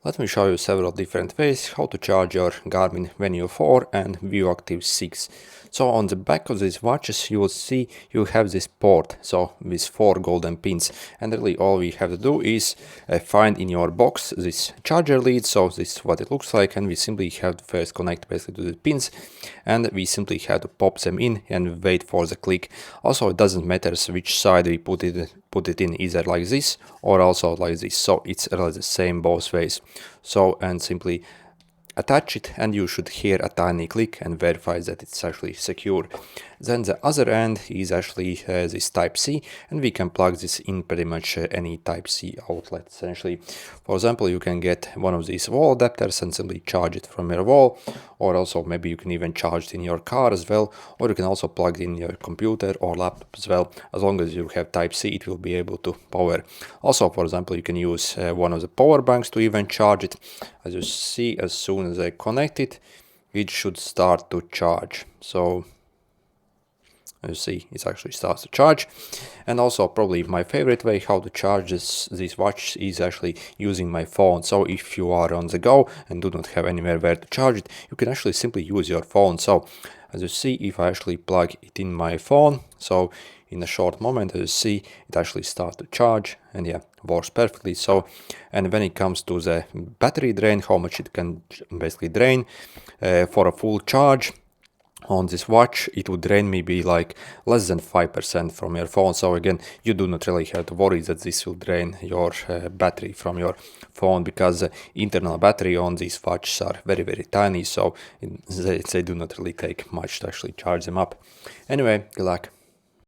Let me show you several different ways how to charge your Garmin VENU 4 and VA6. So on the back of these watches you will see you have this port, so with 4 golden pins, and really all we have to do is find in your box this charger lead. So this is what it looks like, and we simply have to first connect basically to the pins, and we simply have to pop them in and wait for the click. Also, it doesn't matter which side we put it in, either like this or also like this, so it's really the same both ways. So, and simply attach it, and you should hear a tiny click and verify that it's actually secure. Then the other end is actually this type C, and we can plug this in pretty much any type C outlet essentially. For example, you can get one of these wall adapters and simply charge it from your wall, or also maybe you can even charge it in your car as well, or you can also plug it in your computer or laptop as well. As long as you have type C, it will be able to power. Also, for example, you can use one of the power banks to even charge it. As you see, as soon as I connect it, it should start to charge. So as you see, it actually starts to charge. And also probably my favorite way how to charge this watch is actually using my phone. So if you are on the go and do not have anywhere where to charge it, you can actually simply use your phone. So as you see, if I actually plug it in my phone, so in a short moment, as you see, it actually starts to charge, and yeah, works perfectly. So, and when it comes to the battery drain, how much it can basically drain for a full charge on this watch, it would drain maybe like less than 5% from your phone. So again, you do not really have to worry that this will drain your battery from your phone, because the internal battery on these watches are very tiny, so they do not really take much to actually charge them up. Anyway, good luck.